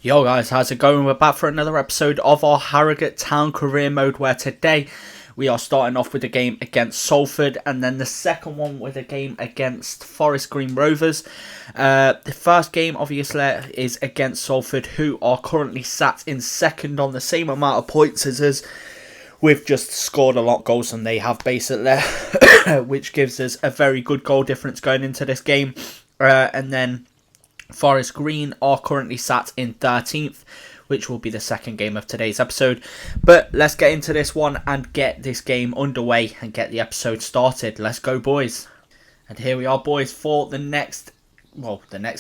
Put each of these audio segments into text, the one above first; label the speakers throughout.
Speaker 1: Yo guys, how's it going? We're back for another episode of our Harrogate Town career mode, where today we are starting off with a game against Salford and then the second one with a game against Forest Green Rovers. The first game obviously is against Salford, who are currently sat in second on the same amount of points as us. We've just scored a lot of goals than they have basically, which gives us a very good goal difference going into this game. And then Forest Green are currently sat in 13th, which will be the second game of today's episode. But let's get into this one and get this game underway and get the episode started. Let's go, boys. And here we are, boys, for the next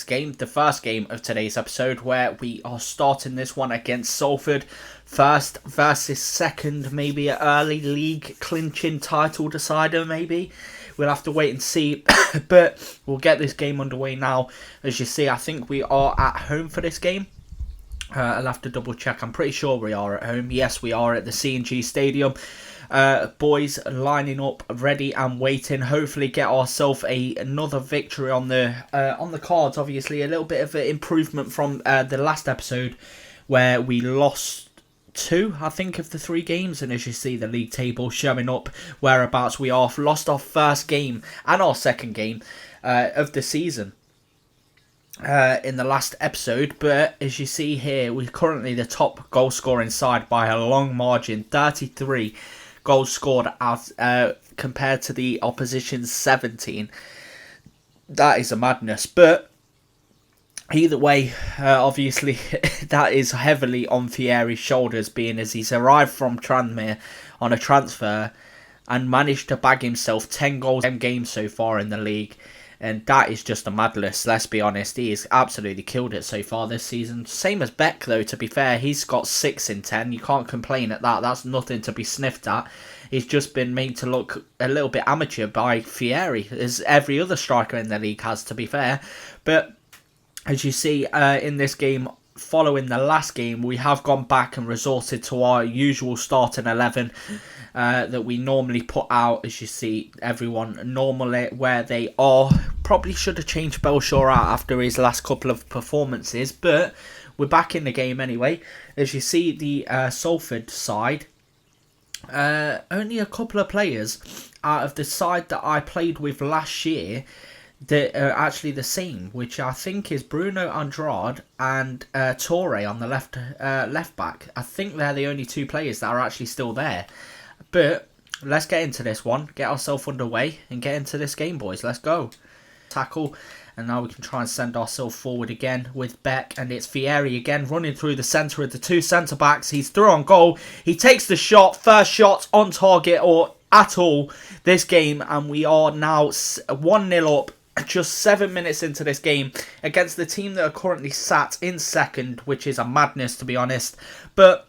Speaker 1: game, the first game of today's episode, where we are starting this one against Salford. First versus second, maybe an early league clinching title decider, maybe. We'll have to wait and see, but we'll get this game underway now. As you see, I think we are at home for this game. I'll have to double check. I'm pretty sure we are at home. Yes, we are at the C&G Stadium. Boys lining up, ready and waiting. Hopefully get ourselves another victory on the cards. Obviously, a little bit of an improvement from the last episode, where we lost two, I think, of the three games, and as you see, the league table showing up whereabouts we are. Lost our first game and our second game of the season in the last episode, but as you see here, we're currently the top goal scoring side by a long margin. 33 goals scored as compared to the opposition's 17. That is a madness, but either way, obviously, that is heavily on Fieri's shoulders, being as he's arrived from Tranmere on a transfer and managed to bag himself 10 goals in games so far in the league. And that is just a madness, let's be honest. He has absolutely killed it so far this season. Same as Beck, though, to be fair. He's got 6 in 10. You can't complain at that. That's nothing to be sniffed at. He's just been made to look a little bit amateur by Fieri, as every other striker in the league has, to be fair. But as you see in this game, following the last game, we have gone back and resorted to our usual starting 11 that we normally put out. As you see, everyone normally where they are. Probably should have changed Belshaw out after his last couple of performances, but we're back in the game anyway. As you see, the Salford side, only a couple of players out of the side that I played with last year that are actually the same, which I think is Bruno Andrade and Torre on the left back. I think they're the only two players that are actually still there. But let's get into this one, get ourselves underway and get into this game, boys. Let's go. Tackle, and now we can try and send ourselves forward again with Beck, and it's Fieri again running through the centre of the two centre backs. He's through on goal. He takes the shot, first shot on target or at all this game, and we are now 1-0 up. Just 7 minutes into this game against the team that are currently sat in second, which is a madness, to be honest. But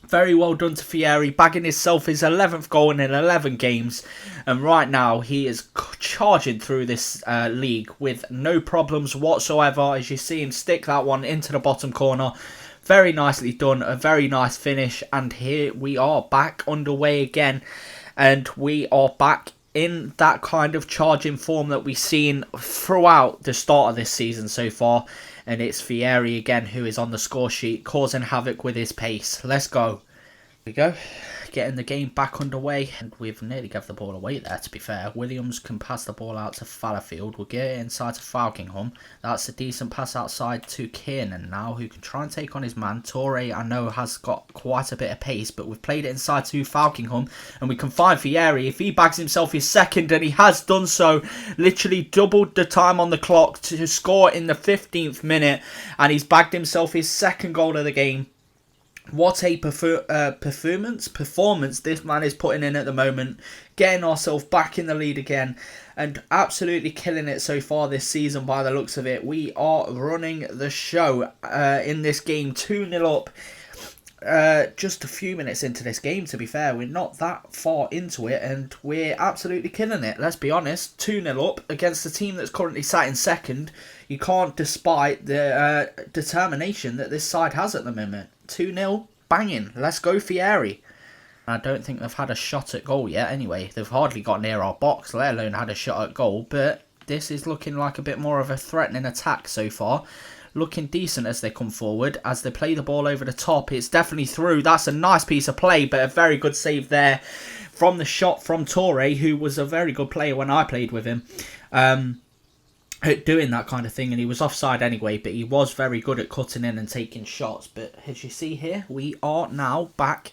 Speaker 1: very well done to Fieri, bagging himself his 11th goal in 11 games. And right now, he is charging through this league with no problems whatsoever. As you see him stick that one into the bottom corner. Very nicely done, a very nice finish. And here we are back underway again. And we are back in that kind of charging form that we've seen throughout the start of this season so far. And it's Fieri again who is on the score sheet, causing havoc with his pace. Let's go. Here we go. Getting the game back underway. And we've nearly given the ball away there, to be fair. Williams can pass the ball out to Fallowfield. We'll get it inside to Falkingham. That's a decent pass outside to Kiernan now, who can try and take on his man. Torre, I know, has got quite a bit of pace, but we've played it inside to Falkingham. And we can find Fieri. If he bags himself his second, and he has done so, literally doubled the time on the clock to score in the 15th minute. And he's bagged himself his second goal of the game. What a performance this man is putting in at the moment. Getting ourselves back in the lead again. And absolutely killing it so far this season by the looks of it. We are running the show in this game. 2-0 up. Just a few minutes into this game, to be fair. We're not that far into it. And we're absolutely killing it. Let's be honest. 2-0 up against the team that's currently sat in second. You can't despite the determination that this side has at the moment. 2-0, banging. Let's go, Fieri. I don't think they've had a shot at goal yet anyway. They've hardly got near our box, let alone had a shot at goal. But this is looking like a bit more of a threatening attack so far. looking decent as they come forward, as they play the ball over the top. It's definitely through. That's a nice piece of play, but a very good save there from the shot from Torre, who was a very good player when I played with him. Doing that kind of thing, and he was offside anyway, but he was very good at cutting in and taking shots. But as you see here, we are now back.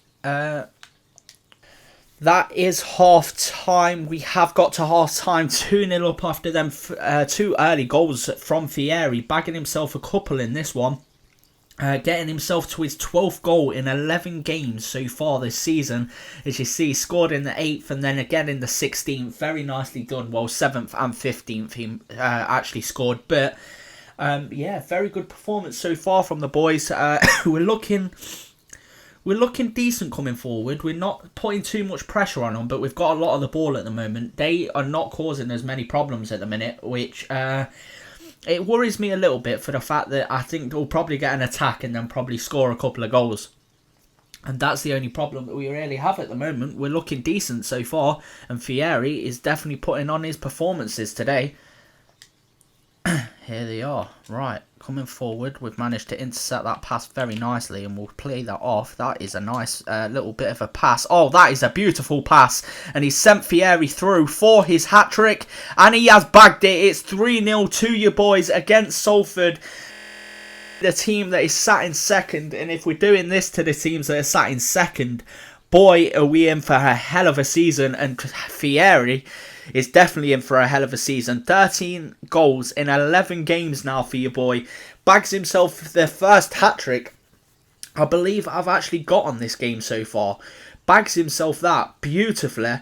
Speaker 1: That is half time. We have got to half time, 2-0 up after them 2 early goals from Fieri, bagging himself a couple in this one. Getting himself to his 12th goal in 11 games so far this season. As you see, scored in the 8th and then again in the 16th. Very nicely done. Well, 7th and 15th he actually scored. But yeah, very good performance so far from the boys. We're looking decent coming forward. We're not putting too much pressure on them, but we've got a lot of the ball at the moment. They are not causing as many problems at the minute, which it worries me a little bit for the fact that I think they'll probably get an attack and then probably score a couple of goals. And that's the only problem that we really have at the moment. We're looking decent so far, and Fieri is definitely putting on his performances today. Here they are. Right, coming forward. We've managed to intercept that pass very nicely, and we'll play that off. That is a nice little bit of a pass. Oh, that is a beautiful pass. And he sent Fieri through for his hat-trick, and he has bagged it. It's 3-0 to you boys against Salford, the team that is sat in second. And if we're doing this to the teams that are sat in second, boy, are we in for a hell of a season. And Fieri is definitely in for a hell of a season. 13 goals in 11 games now for your boy. Bags himself their first hat-trick I believe I've actually got on this game so far. Bags himself that beautifully.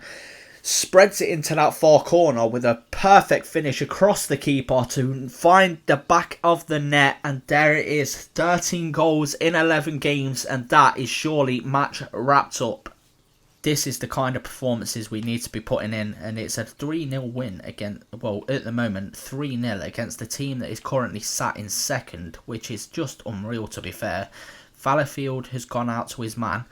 Speaker 1: Spreads it into that far corner with a perfect finish across the keeper to find the back of the net. And there it is. 13 goals in 11 games. And that is surely match wrapped up. This is the kind of performances we need to be putting in, and it's a 3-0 win against, well, at the moment, 3-0 against the team that is currently sat in second, which is just unreal, to be fair. Fallowfield has gone out to his man,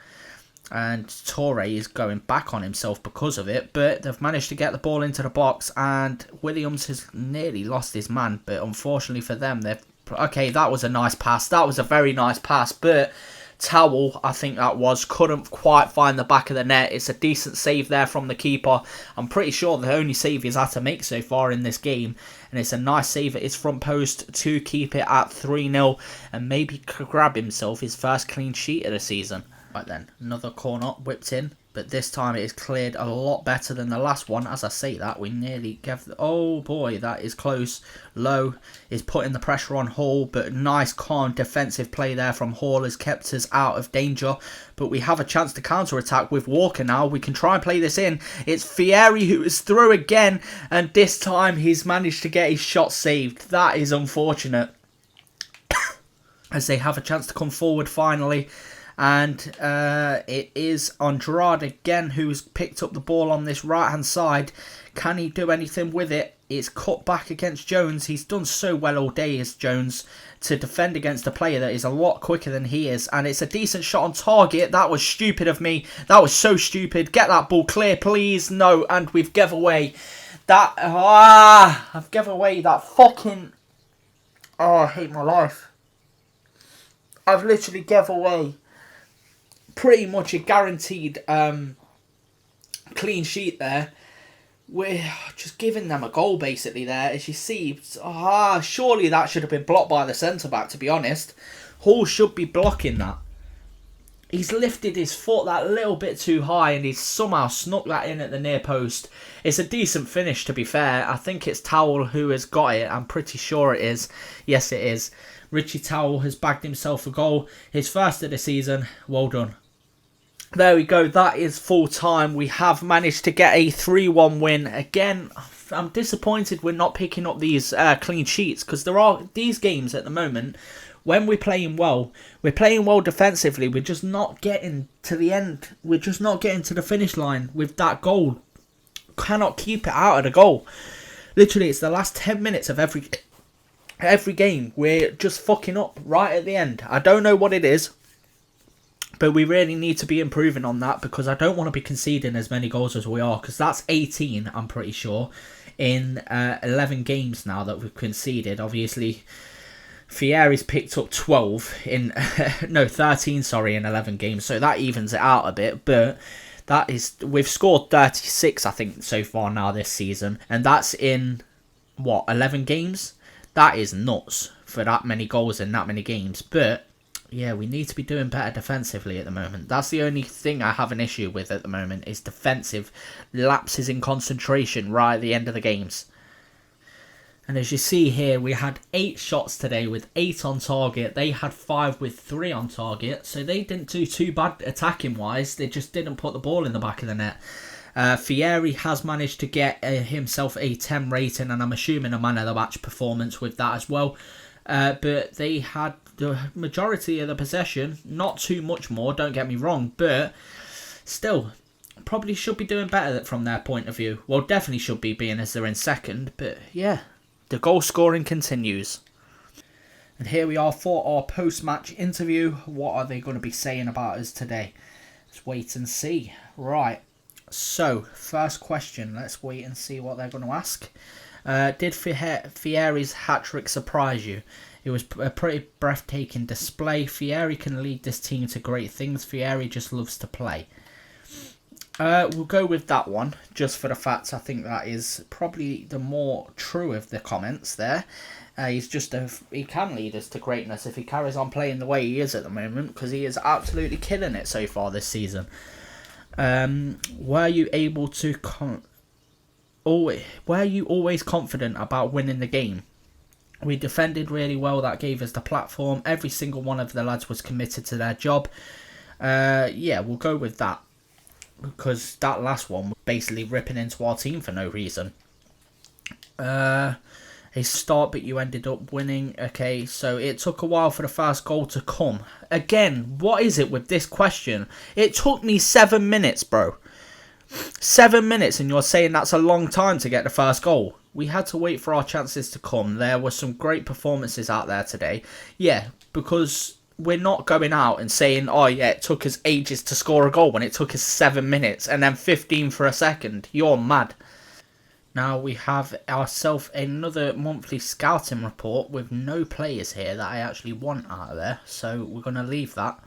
Speaker 1: and Torre is going back on himself because of it, but they've managed to get the ball into the box, and Williams has nearly lost his man, but unfortunately for them, okay, that was a nice pass. That was a very nice pass, but Towel, I think that was, couldn't quite find the back of the net. It's a decent save there from the keeper. I'm pretty sure the only save he's had to make so far in this game. And it's a nice save at his front post to keep it at 3-0 and maybe grab himself his first clean sheet of the season. Right then, another corner whipped in. But this time it is cleared a lot better than the last one. As I say that, we nearly gave... Oh boy, that is close. Low is putting the pressure on Hall. But nice, calm defensive play there from Hall has kept us out of danger. But we have a chance to counter-attack with Walker now. We can try and play this in. It's Fieri who is through again. And this time he's managed to get his shot saved. That is unfortunate. As they have a chance to come forward finally. And it is Andrade again who's picked up the ball on this right hand side. Can he do anything with it? It's cut back against Jones. He's done so well all day as Jones to defend against a player that is a lot quicker than he is. And it's a decent shot on target. That was stupid of me. That was so stupid. Get that ball clear, please. No, and we've given away that. I've given away that fucking. Oh, I hate my life. I've literally given away pretty much a guaranteed clean sheet there. We're just giving them a goal basically there. As you see, surely that should have been blocked by the centre-back, to be honest. Hall should be blocking that. He's lifted his foot that little bit too high and he's somehow snuck that in at the near post. It's a decent finish, to be fair. I think it's Towell who has got it. I'm pretty sure it is. Yes, it is. Richie Towell has bagged himself a goal. His first of the season. Well done. There we go, that is full time. We have managed to get a 3-1 win. Again, I'm disappointed we're not picking up these clean sheets, because there are these games at the moment, when we're playing well defensively, we're just not getting to the end. We're just not getting to the finish line with that goal. Cannot keep it out of the goal. Literally, it's the last 10 minutes of every game. We're just fucking up right at the end. I don't know what it is. But we really need to be improving on that, because I don't want to be conceding as many goals as we are, because that's 18, I'm pretty sure, in 11 games now that we've conceded. Obviously, Fieri's picked up 12 in, no, 13, sorry, in 11 games. So that evens it out a bit. But that is, we've scored 36, I think, so far now this season. And that's in, what, 11 games? That is nuts for that many goals in that many games. But yeah, we need to be doing better defensively at the moment. That's the only thing I have an issue with at the moment, is defensive lapses in concentration right at the end of the games. And as you see here, we had 8 shots today with 8 on target. They had 5 with 3 on target. So they didn't do too bad attacking wise. They just didn't put the ball in the back of the net. Fieri has managed to get himself a 10 rating, and I'm assuming a man of the match performance with that as well. But they had the majority of the possession, not too much more, don't get me wrong, but still, probably should be doing better from their point of view. Well, definitely should be, being as they're in second, but yeah, the goal scoring continues. And here we are for our post-match interview. What are they going to be saying about us today? Let's wait and see. Right, so first question, let's wait and see what they're going to ask. Did Fieri's hat-trick surprise you? It was a pretty breathtaking display. Fieri can lead this team to great things. Fieri just loves to play. We'll go with that one, just for the fact I think that is probably the more true of the comments there. He can lead us to greatness if he carries on playing the way he is at the moment, because he is absolutely killing it so far this season. Were you always confident about winning the game? We defended really well. That gave us the platform. Every single one of the lads was committed to their job. Yeah, we'll go with that, because that last one was basically ripping into our team for no reason. A start, but you ended up winning. Okay, so it took a while for the first goal to come. Again, what is it with this question? It took me 7 minutes, bro. 7 minutes, and you're saying that's a long time to get the first goal. We had to wait for our chances to come. There were some great performances out there today. Yeah, because we're not going out and saying, oh yeah, it took us ages to score a goal when it took us 7 minutes and then 15 for a second. You're mad. Now we have ourselves another monthly scouting report with no players here that I actually want out of there. So we're going to leave that.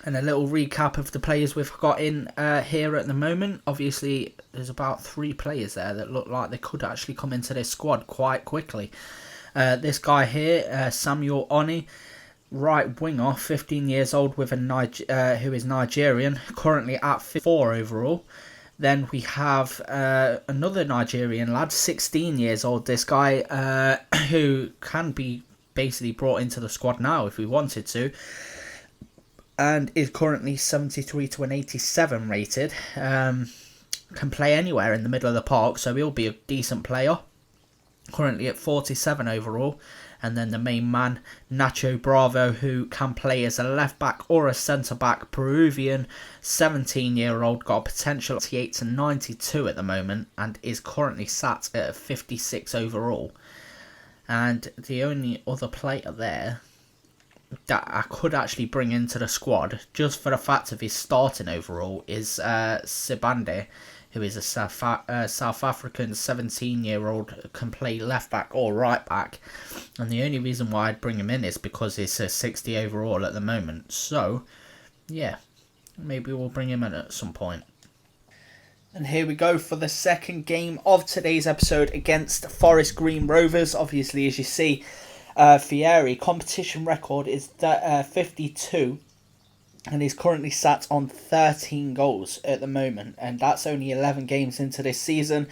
Speaker 1: And a little recap of the players we've got in here at the moment. Obviously, there's about 3 players there that look like they could actually come into this squad quite quickly. This guy here, Samuel Oni, right winger, 15 years old, with who is Nigerian, currently at 4 overall. Then we have another Nigerian lad, 16 years old, this guy, who can be basically brought into the squad now if we wanted to. And is currently 73 to an 87 rated. Can play anywhere in the middle of the park, so he'll be a decent player. Currently at 47 overall. And then the main man, Nacho Bravo, who can play as a left back or a centre back. Peruvian, 17-year-old, got a potential 88 to 92 at the moment, and is currently sat at 56 overall. And the only other player there that I could actually bring into the squad, just for the fact of his starting overall, is Sibande, who is a South African 17-year-old, can play left back or right back. And the only reason why I'd bring him in is because he's a 60 overall at the moment. So, yeah, maybe we'll bring him in at some point. And here we go for the second game of today's episode against Forest Green Rovers. Obviously, as you see, Fieri competition record is 52, and he's currently sat on 13 goals at the moment, and that's only 11 games into this season.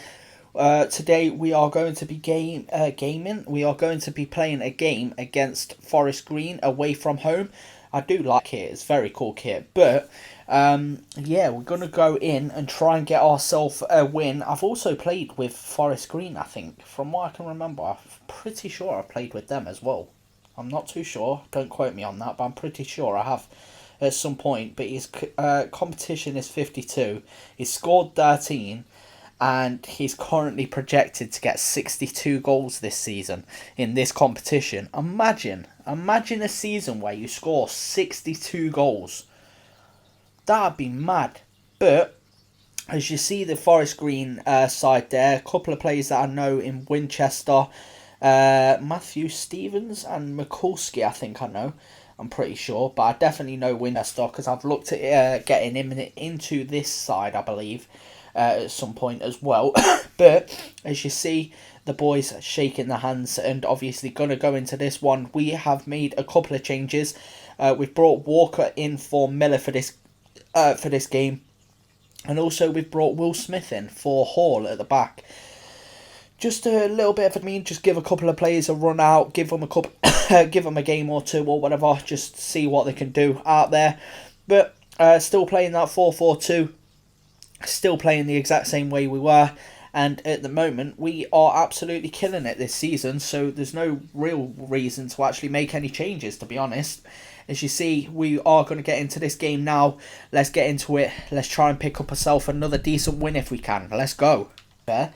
Speaker 1: Today we are going to be gaming. We are going to be playing a game against Forest Green away from home. I do like it. It's very cool kit, but yeah, we're going to go in and try and get ourselves a win. I've also played with Forest Green, I think, from what I can remember. I'm pretty sure I played with them as well. I'm not too sure, don't quote me on that, but I'm pretty sure I have at some point. But his competition is 52, he's scored 13, and he's currently projected to get 62 goals this season in this competition. Imagine a season where you score 62 goals. That'd be mad. But as you see the Forest Green side there, a couple of players that I know in Winchester. Matthew Stevens and Mikulski, I think I know. I'm pretty sure, but I definitely know Winchester because I've looked at getting him into this side, I believe, at some point as well. But as you see, the boys shaking their hands and obviously going to go into this one. We have made a couple of changes. We've brought Walker in for Miller for this game, and also we've brought Will Smith in for Hall at the back. Just a little bit of just give a couple of players a run out, give them a game or two or whatever, just see what they can do out there. But still playing that 4-4-2, still playing the exact same way we were, and at the moment we are absolutely killing it this season, so there's no real reason to actually make any changes, to be honest. As you see, we are going to get into this game now. Let's get into it. Let's try and pick up ourselves another decent win if we can. Let's go. There.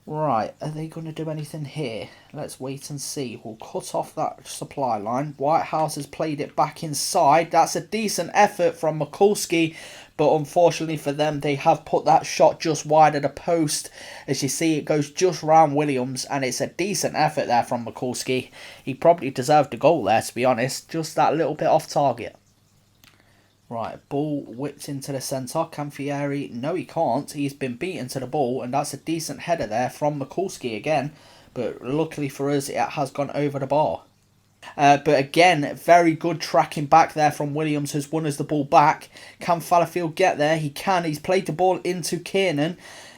Speaker 1: Right, are they going to do anything here? Let's wait and see. We'll cut off that supply line. Whitehouse has played it back inside. That's a decent effort from Mikulski, but unfortunately for them, they have put that shot just wide of the post. As you see, it goes just round Williams, and it's a decent effort there from Mikulski. He probably deserved a goal there, to be honest. Just that little bit off target. Right, ball whipped into the centre. Can Fieri? No, he can't. He's been beaten to the ball, and that's a decent header there from Mikulski again. But luckily for us, it has gone over the bar. But again, very good tracking back there from Williams, has won us the ball back. Can Fallowfield get there? He can. He's played the ball into Kiernan.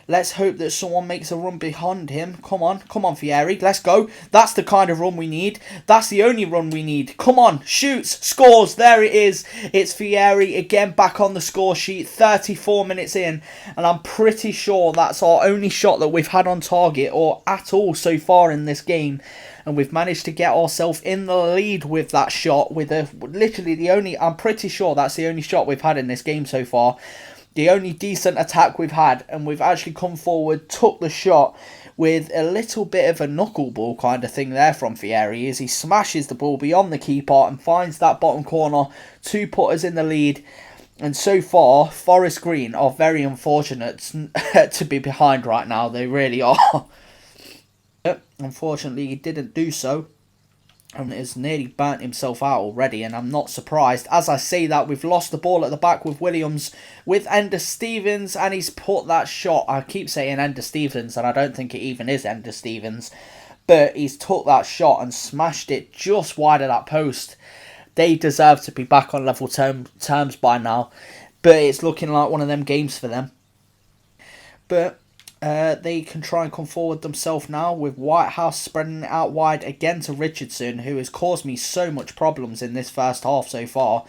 Speaker 1: Let's hope that someone makes a run behind him. Come on, Fieri. Let's go. That's the kind of run we need. That's the only run we need. Come on, shoots, scores. There it is. It's Fieri again back on the score sheet. 34 minutes in. And I'm pretty sure that's our only shot that we've had on target or at all so far in this game. And we've managed to get ourselves in the lead with that shot. I'm pretty sure that's the only shot we've had in this game so far. The only decent attack we've had, and we've actually come forward, took the shot with a little bit of a knuckleball kind of thing there from Fieri, as he smashes the ball beyond the keeper and finds that bottom corner to put us in the lead. And so far, Forest Green are very unfortunate to be behind right now. They really are. Unfortunately, he didn't do so, and has nearly burnt himself out already, and I'm not surprised. As I say that, we've lost the ball at the back with Williams, with Ender Stevens, and he's put that shot. I keep saying Ender Stevens, and I don't think it even is Ender Stevens, but he's took that shot and smashed it just wide of that post. They deserve to be back on level terms by now, but it's looking like one of them games for them. But they can try and come forward themselves now, with Whitehouse spreading it out wide again to Richardson, who has caused me so much problems in this first half so far.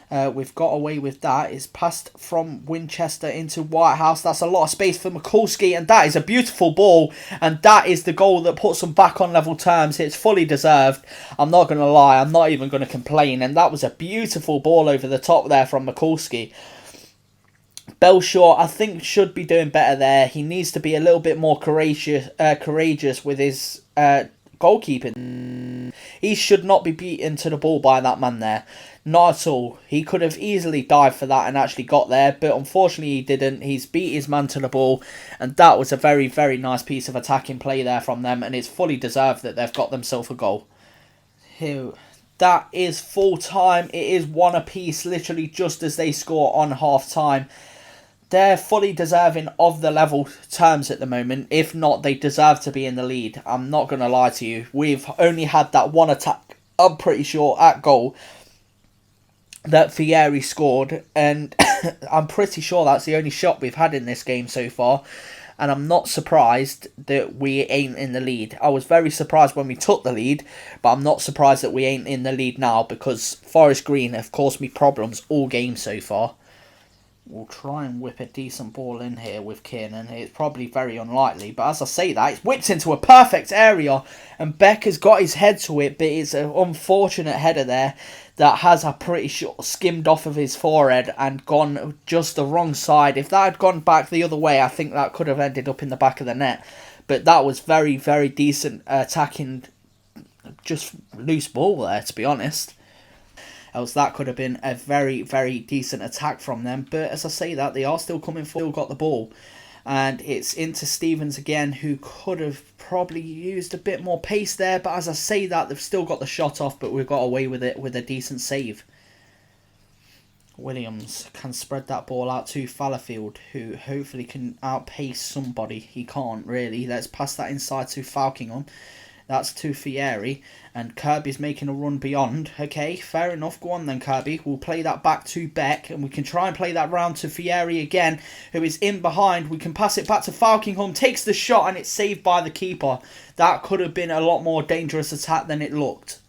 Speaker 1: We've got away with that. It's passed from Winchester into Whitehouse. That's a lot of space for Mikulski, and that is a beautiful ball, and that is the goal that puts them back on level terms. It's fully deserved. I'm not going to lie. I'm not even going to complain, and that was a beautiful ball over the top there from Mikulski. Belshaw, I think, should be doing better there. He needs to be a little bit more courageous with his goalkeeping. He should not be beaten to the ball by that man there. Not at all. He could have easily dived for that and actually got there, but unfortunately he didn't. He's beat his man to the ball, and that was a very, very nice piece of attacking play there from them, and it's fully deserved that they've got themselves a goal. Here, that is full time. It is one apiece, literally just as they score on half time. They're fully deserving of the level terms at the moment. If not, they deserve to be in the lead. I'm not going to lie to you. We've only had that one attack, I'm pretty sure, at goal that Fieri scored. And I'm pretty sure that's the only shot we've had in this game so far. And I'm not surprised that we ain't in the lead. I was very surprised when we took the lead, but I'm not surprised that we ain't in the lead now, because Forest Green have caused me problems all game so far. We'll try and whip a decent ball in here with Kiernan. It's probably very unlikely, but as I say that, it's whipped into a perfect area, and Beck has got his head to it, but it's an unfortunate header there that has, I'm pretty sure, skimmed off of his forehead and gone just the wrong side. If that had gone back the other way, I think that could have ended up in the back of the net. But that was very, very decent attacking, just loose ball there, to be honest. Else that could have been a very, very decent attack from them. But as I say that, they are still coming forward, got the ball. And it's into Stevens again, who could have probably used a bit more pace there. But as I say that, they've still got the shot off, but we've got away with it with a decent save. Williams can spread that ball out to Fallowfield, who hopefully can outpace somebody. He can't really. Let's pass that inside to Falkingham. That's to Fieri, and Kirby's making a run beyond. Okay, fair enough. Go on then, Kirby. We'll play that back to Beck, and we can try and play that round to Fieri again, who is in behind. We can pass it back to Falkingham, takes the shot, and it's saved by the keeper. That could have been a lot more dangerous attack than it looked.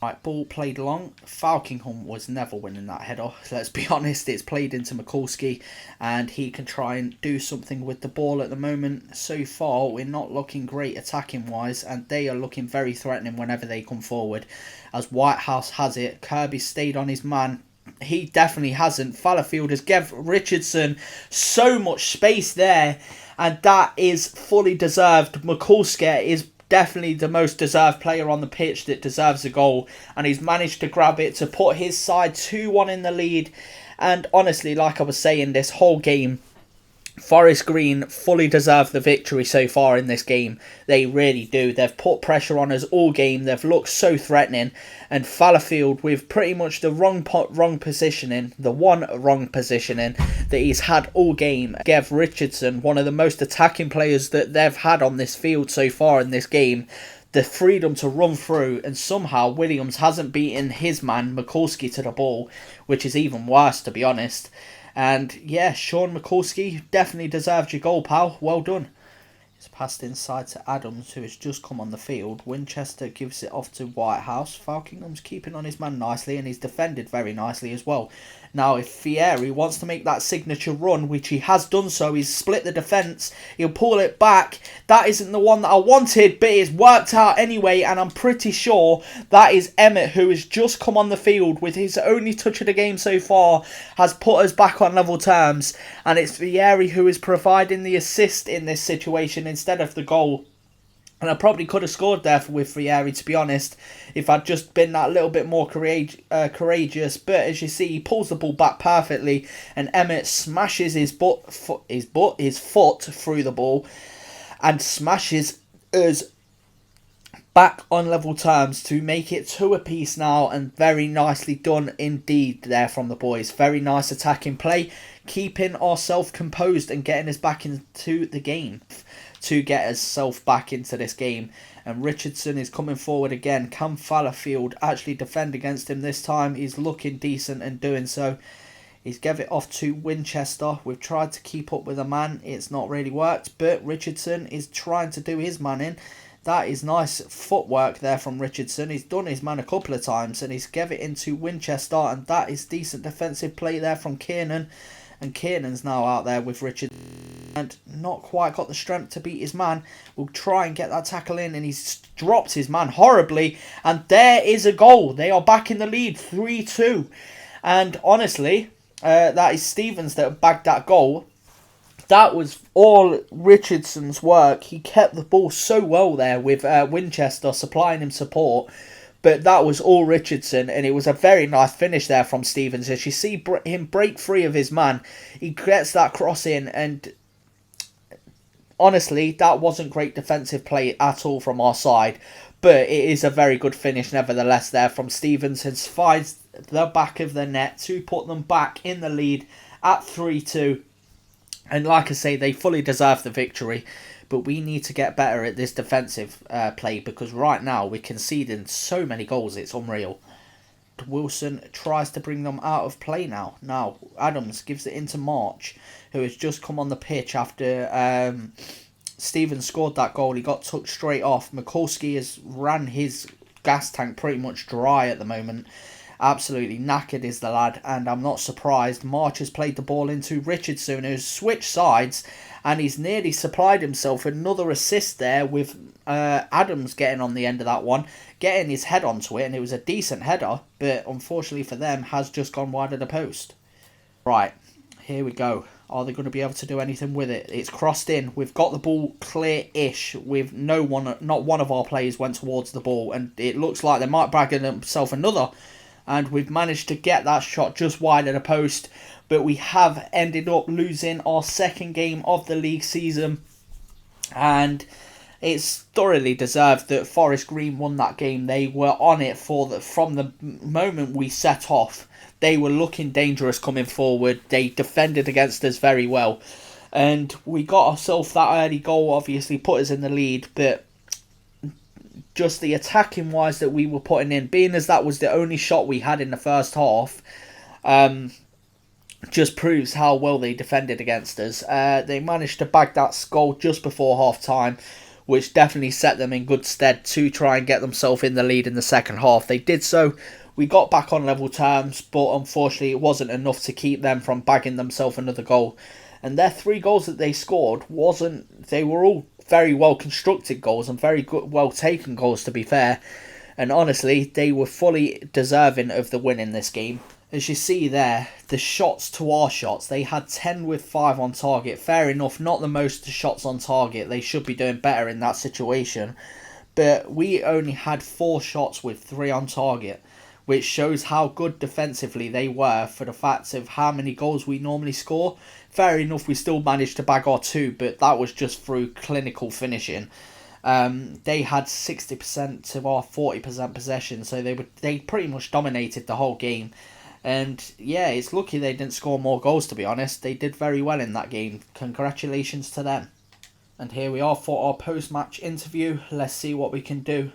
Speaker 1: Right, ball played long. Falkingham was never winning that header. Let's be honest, it's played into Mikulski, and he can try and do something with the ball at the moment. So far, we're not looking great attacking-wise, and they are looking very threatening whenever they come forward. As Whitehouse has it, Kirby stayed on his man. He definitely hasn't. Fallowfield has given Richardson so much space there, and that is fully deserved. Mikulski is definitely the most deserved player on the pitch that deserves a goal, and he's managed to grab it to put his side 2-1 in the lead. And honestly, like I was saying, this whole game, Forest Green fully deserve the victory so far in this game. They really do. They've put pressure on us all game. They've looked so threatening. And Fallowfield, with pretty much the wrong positioning, the one wrong positioning that he's had all game, gave Richardson, one of the most attacking players that they've had on this field so far in this game, the freedom to run through, and somehow Williams hasn't beaten his man Mikulski to the ball, which is even worse, to be honest. And yeah, Sean Mikulski definitely deserved your goal, pal. Well done. It's passed inside to Adams, who has just come on the field. Winchester gives it off to Whitehouse. Falkingham's keeping on his man nicely, and he's defended very nicely as well. Now, if Fieri wants to make that signature run, which he has done so, he's split the defence, he'll pull it back. That isn't the one that I wanted, but it's worked out anyway, and I'm pretty sure that is Emmett, who has just come on the field with his only touch of the game so far, has put us back on level terms, and it's Fieri who is providing the assist in this situation instead of the goal. And I probably could have scored there with Fieri, to be honest, if I'd just been that little bit more courageous. But as you see, he pulls the ball back perfectly, and Emmett smashes his foot through the ball, and smashes us back on level terms to make it 2 apiece now. And very nicely done indeed there from the boys. Very nice attacking play, keeping ourselves composed and getting us back into the game to get us back into this game. And Richardson is coming forward again. Can Fallowfield actually defend against him this time? He's looking decent and doing so. He's gave it off to Winchester. We've tried to keep up with a man. It's not really worked, but Richardson is trying to do his man in. That is nice footwork there from Richardson. He's done his man a couple of times, and he's gave it into Winchester, and that is decent defensive play there from Kiernan. And Kiernan's now out there with Richard, and not quite got the strength to beat his man. We'll try and get that tackle in, and he's dropped his man horribly. And there is a goal. They are back in the lead, 3-2. And honestly, that is Stevens that bagged that goal. That was all Richardson's work. He kept the ball so well there with Winchester supplying him support. But that was all Richardson, and it was a very nice finish there from Stevens. As you see him break free of his man, he gets that cross in, and honestly, that wasn't great defensive play at all from our side. But it is a very good finish nevertheless there from Stevens, and finds the back of the net to put them back in the lead at 3-2. And like I say, they fully deserve the victory. But we need to get better at this defensive play, because right now we're conceding so many goals, it's unreal. Wilson tries to bring them out of play now. Now, Adams gives it into March, who has just come on the pitch after Stevens scored that goal. He got took straight off. Mikulski has ran his gas tank pretty much dry at the moment. Absolutely knackered is the lad, and I'm not surprised. March has played the ball into Richardson, who's switched sides, and he's nearly supplied himself another assist there with Adams getting on the end of that one, getting his head onto it, and it was a decent header, but unfortunately for them, has just gone wide of the post. Right, here we go. Are they going to be able to do anything with it? It's crossed in. We've got the ball clear-ish with not one of our players went towards the ball, and it looks like they might bag themselves and we've managed to get that shot just wide of the post, but we have ended up losing our second game of the league season, and it's thoroughly deserved that Forest Green won that game. They were on it from the moment we set off. They were looking dangerous coming forward. They defended against us very well, and we got ourselves that early goal, obviously put us in the lead, but just the attacking wise that we were putting in, being as that was the only shot we had in the first half, just proves how well they defended against us. They managed to bag that goal just before half time, which definitely set them in good stead to try and get themselves in the lead in the second half. They did so. We got back on level terms, but unfortunately it wasn't enough to keep them from bagging themselves another goal. And their 3 goals that they scored they were all very well constructed goals and very good, well taken goals, to be fair. And honestly, they were fully deserving of the win in this game. As you see there, the shots to our shots, they had 10 with 5 on target. Fair enough, not the most shots on target. They should be doing better in that situation. But we only had 4 shots with 3 on target, which shows how good defensively they were for the fact of how many goals we normally score. Fair enough, we still managed to bag our 2, but that was just through clinical finishing. They had 60% to our 40% possession, so they pretty much dominated the whole game. And yeah, it's lucky they didn't score more goals, to be honest. They did very well in that game. Congratulations to them. And here we are for our post-match interview. Let's see what we can do.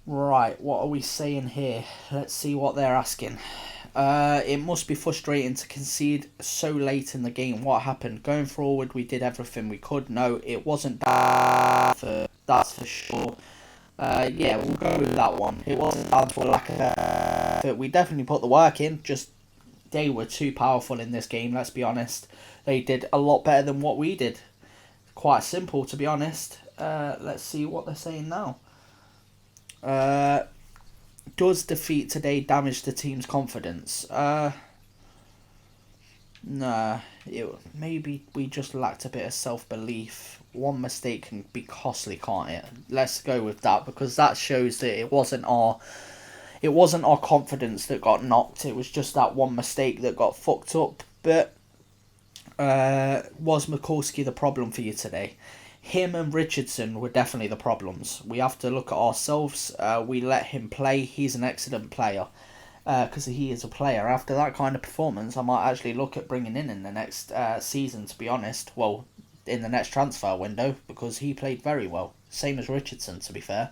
Speaker 1: Right, what are we saying here? Let's see what they're asking. It must be frustrating to concede so late in the game. What happened? Going forward, we did everything we could. No, it wasn't that's for sure. Yeah, we'll go with that one. It wasn't down to a lack of effort. We definitely put the work in, just they were too powerful in this game, let's be honest. They did a lot better than what we did. Quite simple, to be honest. Let's see what they're saying now. Does defeat today damage the team's confidence? Nah, maybe we just lacked a bit of self-belief. One mistake can be costly, can't it? Let's go with that, because that shows that it wasn't our confidence that got knocked. It was just that one mistake that got fucked up. But was Mikulski the problem for you today? Him and Richardson were definitely the problems. We have to look at ourselves. We let him play. He's an excellent player. Because he is a player. After that kind of performance, I might actually look at bringing in the next season, to be honest. Well, in the next transfer window, because he played very well. Same as Richardson, to be fair.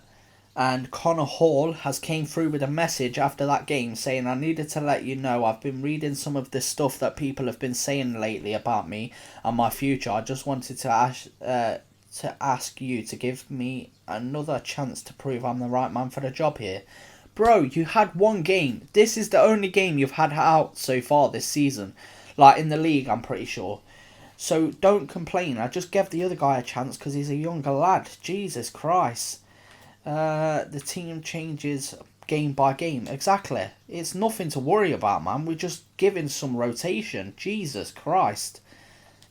Speaker 1: And Connor Hall has came through with a message after that game saying, I needed to let you know I've been reading some of the stuff that people have been saying lately about me and my future. I just wanted to ask you to give me another chance to prove I'm the right man for the job here. Bro, you had one game. This is the only game you've had out so far this season. Like, in the league, I'm pretty sure. So, don't complain. I just gave the other guy a chance because he's a younger lad. Jesus Christ. The team changes game by game. Exactly. It's nothing to worry about, man. We're just giving some rotation. Jesus Christ.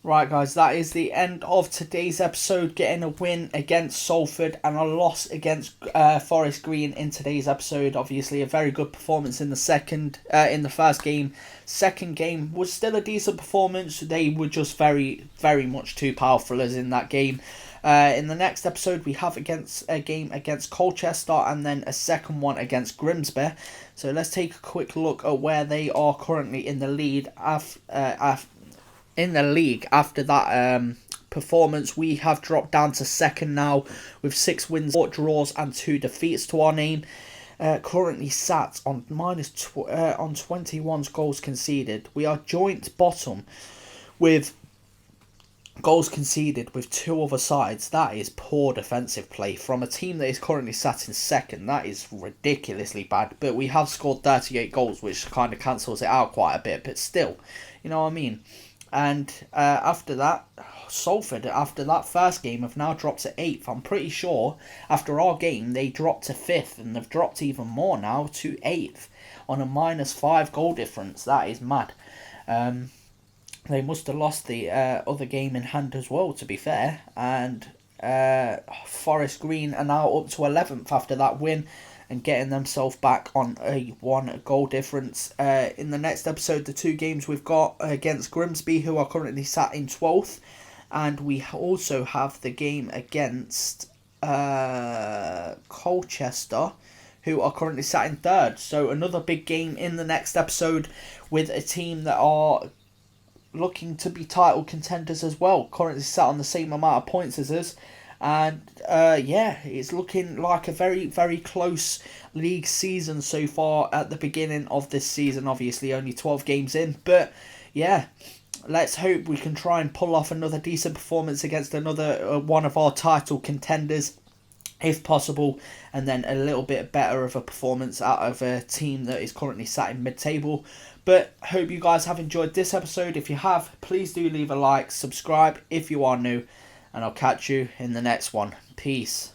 Speaker 1: Right, guys, that is the end of today's episode. Getting a win against Salford and a loss against Forest Green in today's episode. Obviously, a very good performance in the first game. Second game was still a decent performance. They were just very, very much too powerful as in that game. In the next episode, we have a game against Colchester and then a second one against Grimsby. So let's take a quick look at where they are currently in the lead in the league. After that performance, we have dropped down to second now with 6 wins, 4 draws and 2 defeats to our name. Currently sat on on 21 goals conceded. We are joint bottom with goals conceded with 2 other sides. That is poor defensive play from a team that is currently sat in second. That is ridiculously bad. But we have scored 38 goals, which kind of cancels it out quite a bit. But still, you know what I mean? And after that, Salford, after that first game, have now dropped to 8th. I'm pretty sure after our game, they dropped to 5th, and they've dropped even more now to 8th on a -5 goal difference. That is mad. They must have lost the other game in hand as well, to be fair. And Forest Green are now up to 11th after that win. and getting themselves back on a 1-goal difference. In the next episode, the 2 games we've got against Grimsby, who are currently sat in 12th, and we also have the game against Colchester, who are currently sat in 3rd. So another big game in the next episode with a team that are looking to be title contenders as well, currently sat on the same amount of points as us. And yeah, it's looking like a very, very close league season so far at the beginning of this season. Obviously only 12 games in, but yeah, let's hope we can try and pull off another decent performance against another one of our title contenders, if possible, and then a little bit better of a performance out of a team that is currently sat in mid-table. But hope you guys have enjoyed this episode. If you have, please do leave a like, subscribe if you are new, and I'll catch you in the next one. Peace.